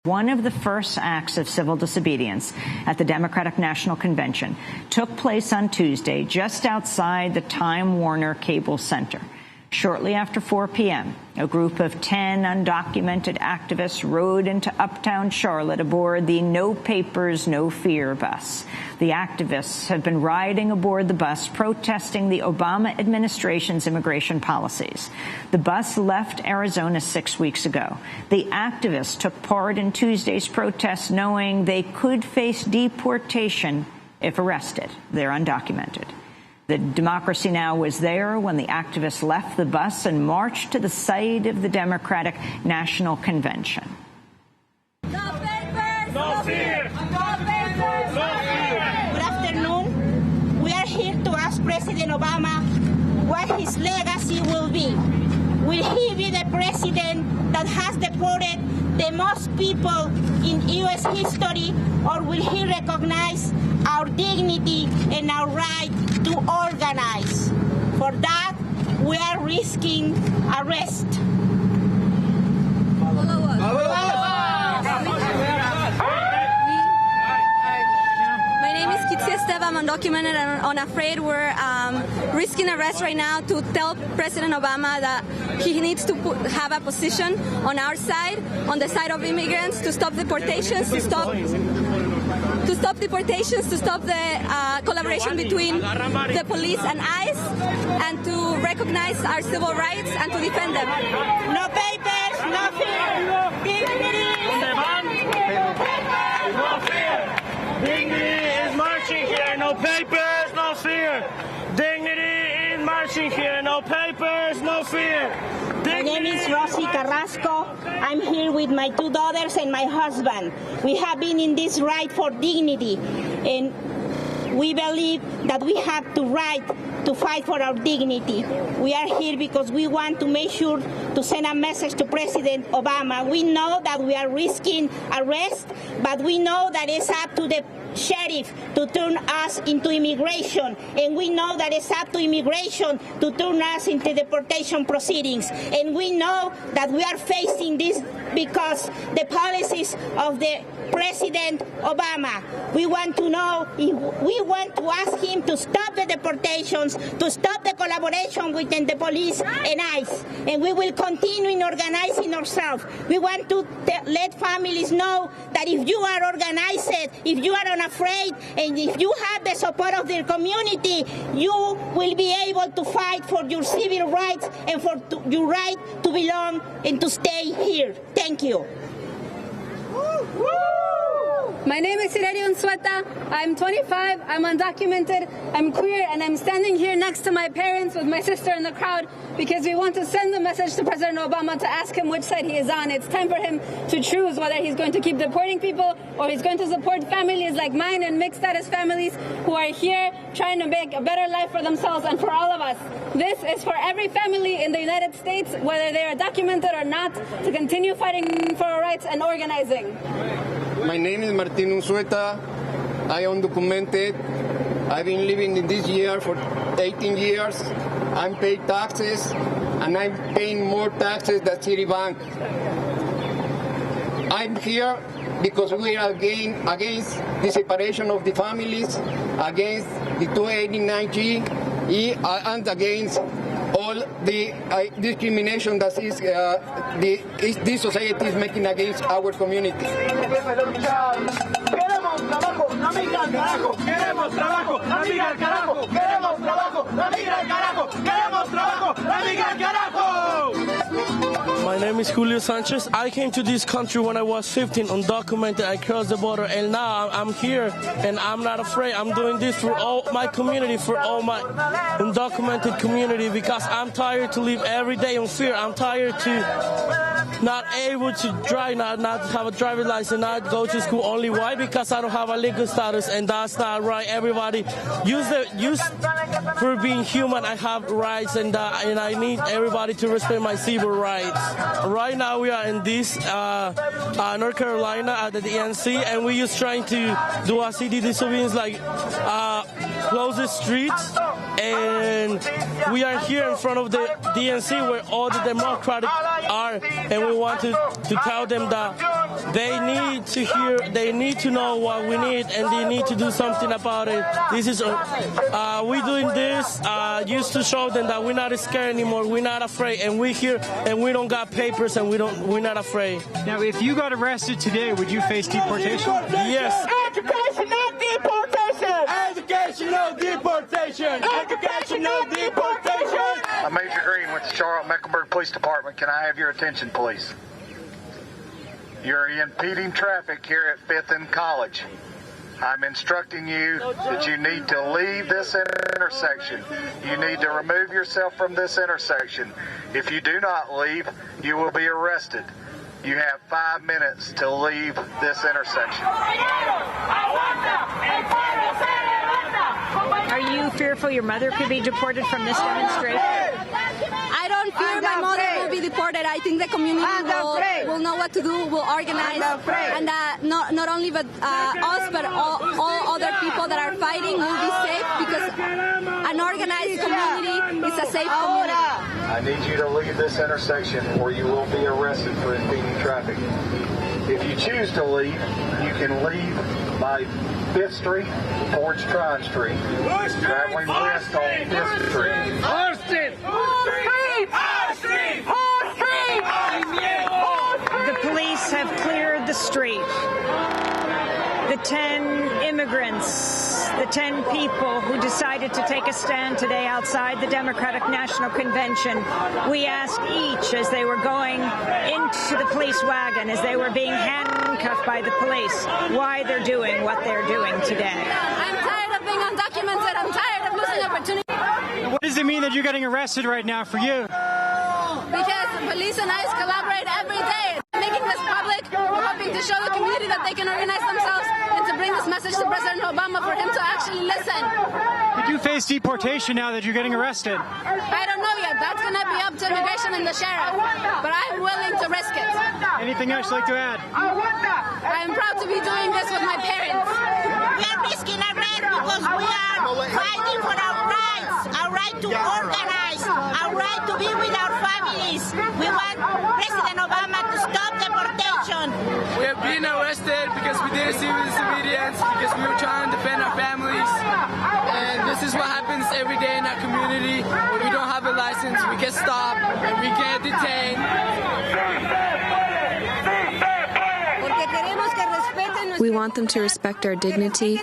One of the first acts of civil disobedience at the Democratic National Convention took place on Tuesday just outside the Time Warner Cable Center. Shortly after 4 p.m., a group of 10 undocumented activists rode into uptown Charlotte aboard the No Papers, No Fear bus. The activists have been riding aboard the bus protesting the Obama administration's immigration policies. The bus left Arizona 6 weeks ago. The activists took part in Tuesday's protest knowing they could face deportation if arrested. They're undocumented. The Democracy Now! Was there when the activists left the bus and marched to the site of the Democratic National Convention. No papers, no fear. No papers, no fear. Good afternoon. We are here to ask President Obama what his legacy will be. Will he be the president that has deported the most people in U.S. history, or will he recognize our dignity and our right to organize? For that, we are risking arrest. I'm undocumented and unafraid. We're risking arrest right now to tell President Obama that he needs to have a position on our side, on the side of immigrants, to stop deportations, to stop the collaboration between the police and ICE, and to recognize our civil rights and to defend them. No papers, no fear. Dignity. No fear. Dignity is marching here. No papers, no fear. Dignity is marching here. No papers, no fear. My name is Rosie Carrasco. I'm here with my 2 daughters and my husband. We have been in this ride for dignity, and we believe that we have the right to fight for our dignity. We are here because we want to make sure to send a message to President Obama. We know that we are risking arrest, but we know that it's up to the sheriff to turn us into immigration, and we know that it's up to immigration to turn us into deportation proceedings. And we know that we are facing this because the policies of the President Obama. We want to know, we want to ask him to stop the deportations, to stop the collaboration within the police and ICE, and we will continue in organizing ourselves. We want to let families know that if you are organized, if you are unafraid, and if you have the support of their community, you will be able to fight for your civil rights and for your right to belong and to stay here. Thank you. My name is Ireri Unsueta. I'm 25, I'm undocumented, I'm queer, and I'm standing here next to my parents with my sister in the crowd because we want to send the message to President Obama to ask him which side he is on. It's time for him to choose whether he's going to keep deporting people or he's going to support families like mine and mixed status families who are here trying to make a better life for themselves and for all of us. This is for every family in the United States, whether they are documented or not, to continue fighting for our rights and organizing. My name is Martin Unsueta. I am undocumented. I've been living in this year for 18 years. I'm paying taxes, and I'm paying more taxes than Citibank. I'm here because we are against the separation of the families, against the 289G, and against all the discrimination that is this society is making against our community. Queremos trabajo, no migra al carajo. Queremos trabajo, no migra al carajo. Queremos trabajo, no migra al carajo. Queremos trabajo, no migra al carajo. My name is Julio Sanchez. I came to this country when I was 15, undocumented. I crossed the border, and now I'm here, and I'm not afraid. I'm doing this for all my community, for all my undocumented community, because I'm tired to live every day in fear. I'm tired to not able to drive, not have a driver's license, not go to school. Only why? Because I don't have a legal status, and that's not right. Everybody use for being human. I have rights, and I need everybody to respect my civil rights. Right now we are in this North Carolina at the DNC, and we just trying to do a city disobedience, like close the streets, and we are here in front of the DNC where all the Democrats are, and we want to tell them that They need to hear, they need to know what we need, and they need to do something about it. This is, we doing this just to show them that we're not scared anymore, we're not afraid, and we're here, and we don't got papers, and we're not afraid. Now, if you got arrested today, would you face deportation? Yes. Education, not deportation! Education, no deportation! Education, no deportation! I'm Major Green with the Charlotte-Mecklenburg Police Department. Can I have your attention, please? You're impeding traffic here at 5th and College. I'm instructing you that you need to leave this intersection. You need to remove yourself from this intersection. If you do not leave, you will be arrested. You have 5 minutes to leave this intersection. Are you fearful your mother could be deported from this demonstration? I don't fear my mother will be deported. I think the community will know what to do, will organize, and not only but us, but all other people that are fighting will be safe, because an organized community is a safe community. I need you to leave this intersection or you will be arrested for impeding traffic. If you choose to leave, you can leave by 5th Street towards Trine Street, traveling west on 5th Street. The police have cleared the street. The 10 immigrants, the 10 people who decided to take a stand today outside the Democratic National Convention, we asked each as they were going into the police wagon, as they were being handcuffed by the police, why they're doing what they're doing today. I'm tired of being undocumented. I'm tired of losing opportunity. What does it mean that you're getting arrested right now for you? Because police and ICE collaborate every day, making this public, hoping to show the community that they can organize themselves and to bring this message to President Obama for him to actually listen. Could you face deportation now that you're getting arrested? I don't know yet. That's going to be up to immigration and the sheriff, but I'm willing to risk it. Anything else you'd like to add? I am proud to be doing this with my parents. We are risking arrest because we are fighting for our right to organize, our right to be with our families. We want President Obama to stop deportation. We have been arrested because we didn't civil disobedience, because we were trying to defend our families. And this is what happens every day in our community. When we don't have a license, we get stopped and we get detained. We want them to respect our dignity,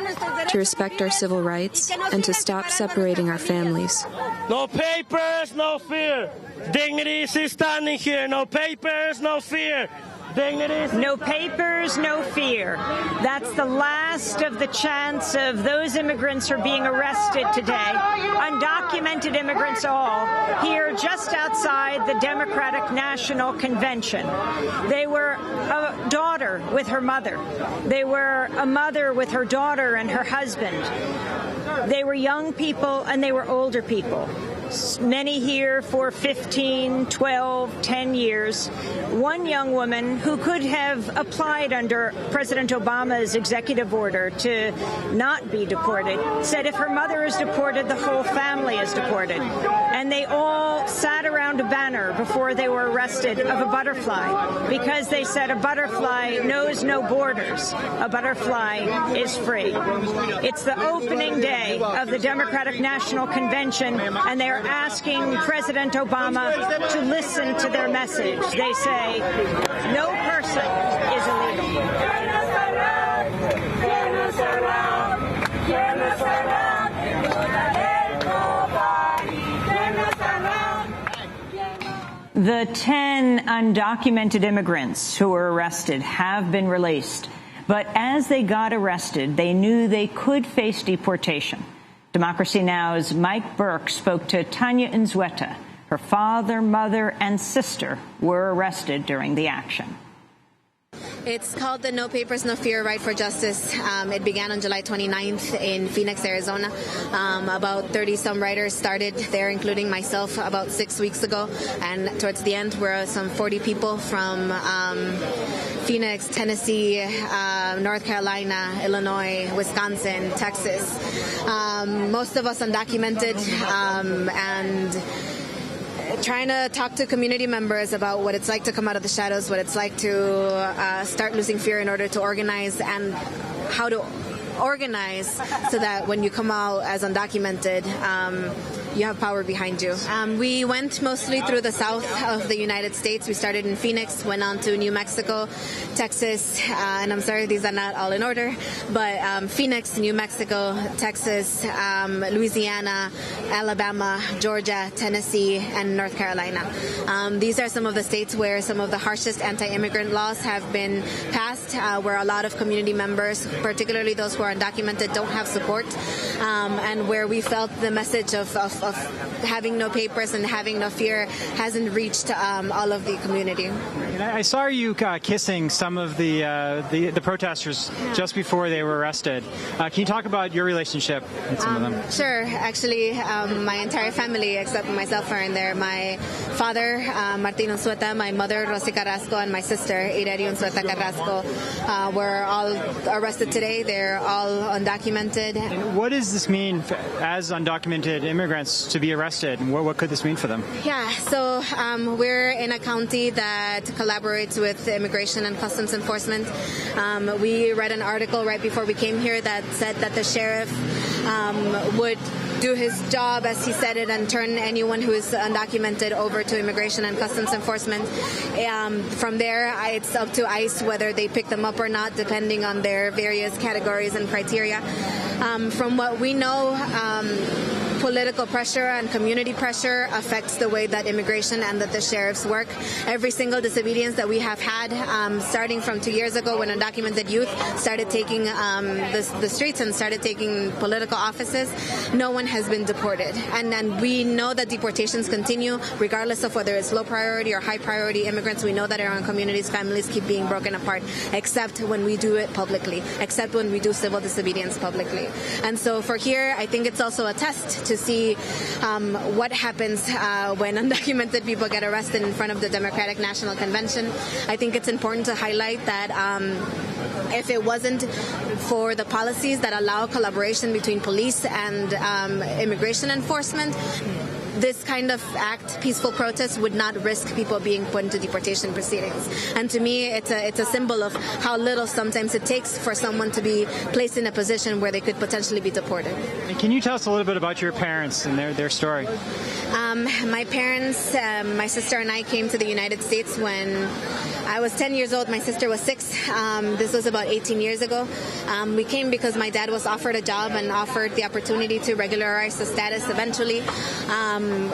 to respect our civil rights, and to stop separating our families. No papers, no fear. Dignity is standing here. No papers, no fear. No papers, no fear. That's the last of the chants of those immigrants who are being arrested today. Undocumented immigrants all, here just outside the Democratic National Convention. They were a daughter with her mother. They were a mother with her daughter and her husband. They were young people and they were older people. Many here for 15, 12, 10 years. One young woman who could have applied under President Obama's executive order to not be deported said if her mother is deported, the whole family is deported. And they all sat around a banner before they were arrested of a butterfly because they said a butterfly knows no borders. A butterfly is free. It's the opening day of the Democratic National Convention, and they are asking President Obama to listen to their message. They say, no person is illegal. The 10 undocumented immigrants who were arrested have been released. But as they got arrested, they knew they could face deportation. Democracy Now!'s Mike Burke spoke to Tanya Unzueta. Her father, mother, and sister were arrested during the action. It's called the No Papers, No Fear Right for Justice. It began on July 29th in Phoenix, Arizona. About 30-some writers started there, including myself, about 6 weeks ago. And towards the end, we're some 40 people from Phoenix, Tennessee, North Carolina, Illinois, Wisconsin, Texas. Most of us undocumented, and trying to talk to community members about what it's like to come out of the shadows, what it's like to start losing fear in order to organize, and how to organize so that when you come out as undocumented, you have power behind you. We went mostly through the south of the United States. We started in Phoenix, went on to New Mexico, Texas, and I'm sorry these are not all in order, but Phoenix, New Mexico, Texas, Louisiana, Alabama, Georgia, Tennessee, and North Carolina. These are some of the states where some of the harshest anti-immigrant laws have been passed, where a lot of community members, particularly those who are undocumented, don't have support, and where we felt the message of having no papers and having no fear hasn't reached all of the community. And I saw you kissing some of the protesters just before they were arrested. Can you talk about your relationship with some of them? Sure. Actually, my entire family, except myself, are in there. My father, Martin Unzueta, my mother, Rosy Carrasco, and my sister, Irario Unzueta Carrasco, were all arrested today. They're all undocumented. And what does this mean as undocumented immigrants to be arrested? And what could this mean for them? Yeah, so we're in a county that collaborates with Immigration and Customs Enforcement. We read an article right before we came here that said that the sheriff would do his job as he said it and turn anyone who is undocumented over to Immigration and Customs Enforcement. From there, it's up to ICE whether they pick them up or not, depending on their various categories and criteria. From what we know, political pressure and community pressure affects the way that immigration and that the sheriffs work. Every single disobedience that we have had, starting from 2 years ago when undocumented youth started taking the streets and started taking political offices, no one has been deported. And we know that deportations continue regardless of whether it's low priority or high priority immigrants. We know that our own communities, families keep being broken apart, except when we do it publicly, except when we do civil disobedience publicly. And so for here, I think it's also a test to see what happens when undocumented people get arrested in front of the Democratic National Convention. I think it's important to highlight that if it wasn't for the policies that allow collaboration between police and immigration enforcement, this kind of act, peaceful protest, would not risk people being put into deportation proceedings. And to me, it's a symbol of how little sometimes it takes for someone to be placed in a position where they could potentially be deported. And can you tell us a little bit about your parents and their story? My parents, my sister and I came to the United States when I was 10 years old. My sister was 6. This was about 18 years ago. We came because my dad was offered a job and offered the opportunity to regularize the status eventually.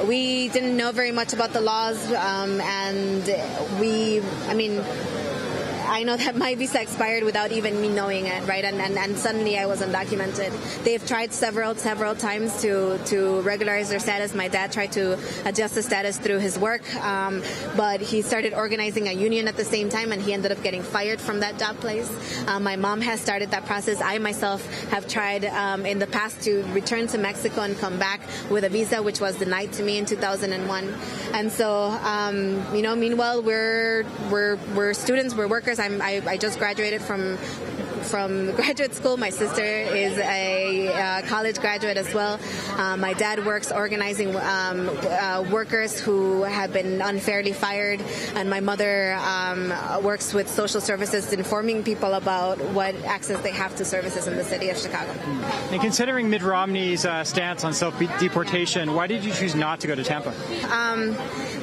We didn't know very much about the laws, and I know that my visa expired without even me knowing it, right? And suddenly I was undocumented. They've tried several times to regularize their status. My dad tried to adjust the status through his work, but he started organizing a union at the same time, and he ended up getting fired from that job place. My mom has started that process. I myself have tried in the past to return to Mexico and come back with a visa, which was denied to me in 2001. And so, meanwhile, we're students, we're workers. I just graduated from graduate school. My sister is a college graduate as well. My dad works organizing workers who have been unfairly fired, and my mother works with social services, informing people about what access they have to services in the city of Chicago. And considering Mitt Romney's stance on self-deportation, why did you choose not to go to Tampa?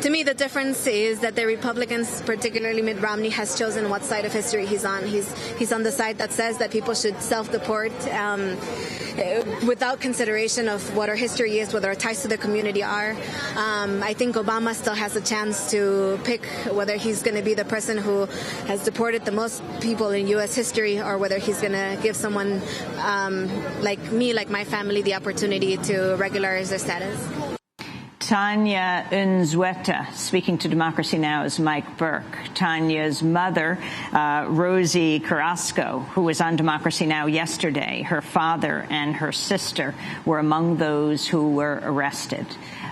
To me, the difference is that the Republicans, particularly Mitt Romney, has chosen what side of history he's on. He's on the side that says that people should self-deport without consideration of what our history is, what our ties to the community are. I think Obama still has a chance to pick whether he's going to be the person who has deported the most people in U.S. history, or whether he's going to give someone like me, like my family, the opportunity to regularize their status. Tanya Unzueta speaking to Democracy Now's Mike Burke. Tanya's mother, Rosy Carrasco, who was on Democracy Now! Yesterday, her father and her sister were among those who were arrested.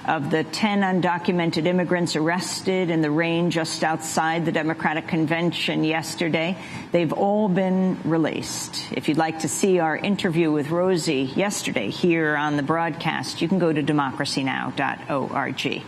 Of the 10 undocumented immigrants arrested in the rain just outside the Democratic Convention yesterday, they've all been released. If you'd like to see our interview with Rosie yesterday here on the broadcast, you can go to democracynow.org.